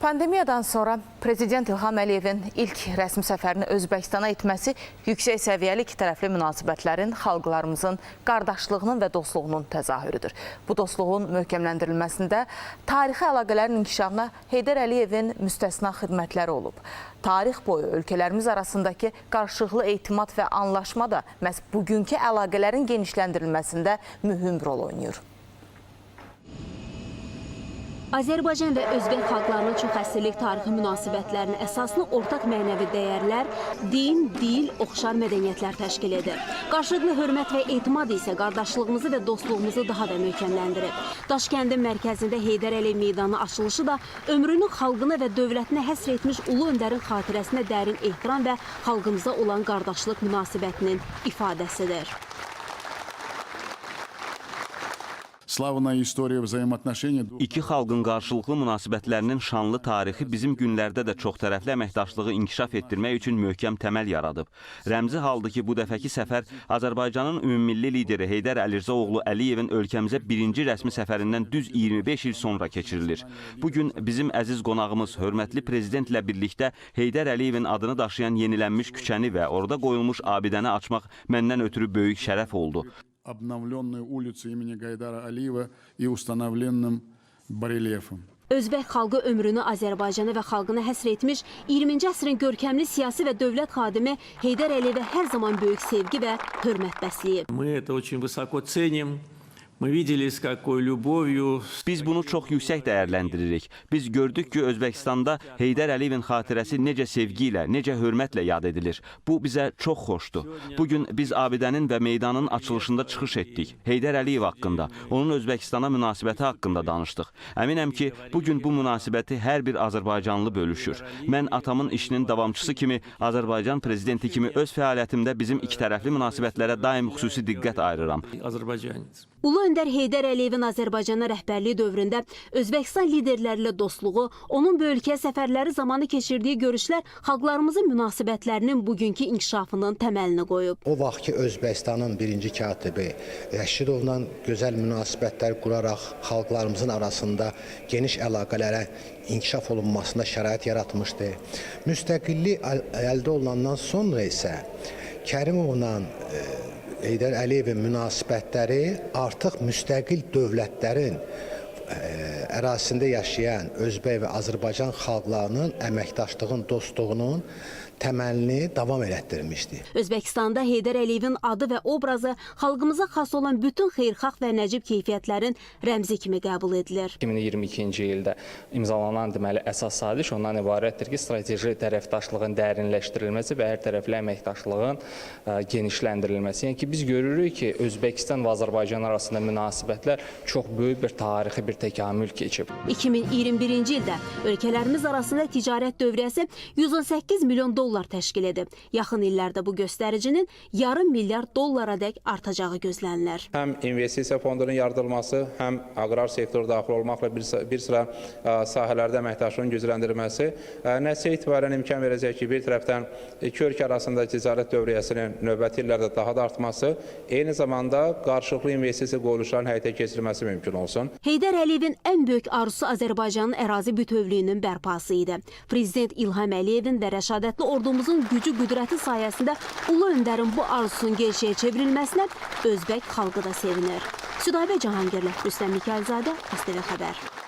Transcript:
Pandemiyadan sonra Prezident İlham Əliyevin ilk rəsmi səfərini Özbəkistana etməsi yüksək səviyyəli iki tərəfli münasibətlərin, xalqlarımızın qardaşlığının və dostluğunun təzahürüdür. Bu dostluğun möhkəmləndirilməsində tarixi əlaqələrin inkişafına Heydər Əliyevin müstəsna xidmətləri olub. Tarix boyu ölkələrimiz arasındakı qarşılıqlı etimad və anlaşma da məhz bugünkü əlaqələrin genişləndirilməsində mühüm rol oynayır. Azərbaycan və Özbək xalqlarının çox əsrlik tarixi münasibətlərinin əsasını ortaq mənəvi dəyərlər, din, dil, oxşar mədəniyyətlər təşkil edir. Qarşılıqlı hörmət və etimad isə qardaşlığımızı və dostluğumuzu daha da möhkəmləndirir. Daşkəndin mərkəzində Heydər Əliyev meydanı açılışı da ömrünün xalqına və dövlətinə həsr etmiş ulu öndərin xatirəsinə dərin ehtiram və xalqımıza olan qardaşlıq münasibətinin ifadəsidir. İki xalqın qarşılıqlı münasibətlərinin şanlı tarixi bizim günlərdə də çoxtərəfli əməkdaşlığı inkişaf etdirmək üçün möhkəm təməl yaradıb. Rəmzi haldır ki, bu dəfəki səfər Azərbaycanın ümummilli lideri Heydər Əlirzaoğlu Əliyevin ölkəmizə birinci rəsmi səfərindən düz 25 il sonra keçirilir. Bugün bizim əziz qonağımız, hörmətli prezidentlə birlikdə Heydər Əliyevin adını daşıyan yenilənmiş küçəni və orada qoyulmuş abidəni açmaq məndən ötürü böyük şərəf oldu. Обновленную улицу имени Гайдара Алиева и установленным барельефом. Özbək xalqı ömrünü Azərbaycana və xalqına həsr etmiş 20-ci əsrin görkəmli siyasi və dövlət xadimi Heydər Əliyevə hər zaman böyük sevgi və hörmət bəsləyib. Мы это очень высоко ценим. Мы видели, с какой любовью. Biz bunu çox yüksək dəyərləndiririk. Biz gördük ki, Özbəkistanda Heydər Əliyevin xatirəsi necə sevgi ilə, necə hörmətlə yad edilir. Bu bizə çox xoşdur. Bugün biz abidənin və meydanın açılışında çıxış etdik. Heydər Əliyev haqqında, onun Özbəkistana münasibəti haqqında danışdıq. Əminəm ki, bugün bu münasibəti hər bir azərbaycanlı bölüşür. Mən atamın işinin davamçısı kimi, Azərbaycan prezidenti kimi öz fəaliyyətimdə bizim ikitərəfli münasibətlərə daim xüsusi diqqət ayırıram. Azərbaycanец. Ulu öndər Heydər Əliyevin Azərbaycana rəhbərliyi dövründə Özbəkistan liderləri ilə dostluğu, onun bu ölkəyə səfərləri zamanı keçirdiyi görüşlər xalqlarımızın münasibətlərinin bugünkü inkişafının təməlini qoyub. O vaxtki Özbəkistanın birinci katibi Rəşidovla gözəl münasibətlər quraraq xalqlarımızın arasında geniş əlaqələrə inkişaf olunmasına şərait yaratmışdı. Müstəqillik əldə olunandan sonra isə Kərimovla Heydər Əliyevin münasibətləri artıq müstəqil dövlətlərin ərazisində yaşayan Özbək və Azərbaycan xalqlarının əməkdaşlığın, dostluğunun təməlini davam elətdirmişdi. Özbəkistanda Heydər Əliyevin adı və obrazı xalqımıza xas olan bütün xeyirxah və nəcib keyfiyyətlərin rəmzi kimi qəbul edilir. 2022-ci ildə imzalanan deməli əsas saziş ondan ibarətdir ki, strateji tərəfdaşlığın dərinləşdirilməsi və hər tərəfli əməkdaşlığın genişləndirilməsi. Yəni ki, biz görürük ki, Özbəkistan və Azərbaycan arasında münasibətlər çox böyük bir tarixi bir təkamül keçib. 2021-ci ildə ölkələrimiz arasında ticarət dövriyyəsi 118 milyon dollar təşkil edib. Yaxın illərdə bu göstəricinin yarım milyard dollara dək artacağı gözlənilir. Həm investisiya fondunun yaradılması, həm aqrar sektor daxil olmaqla bir sıra sahələrdə əməkdaşlığın gücləndirilməsi nəticə etibarən imkan verəcək ki, bir tərəfdən iki ölkə arasında ticarət dövriyyəsinin növbəti illərdə daha da artması, eyni zamanda qarşılıqlı investisiya qoyuluşlarının həyata keçirilməsi mümkün olsun. Heydər Əliyevin ən böyük arzusu Azərbaycanın ərazi bütövlüyünün bərpası idi. Prezident İlham Əliyevin və rəşadətli ordumuzun gücü, qüdrəti sayəsində ulu öndərin bu arzusunun gerçəyə çevrilməsinə Özbək xalqı da sevinir. Südabə Cahangirli, Rüstəm Mikayılzadə, STV Xəbər.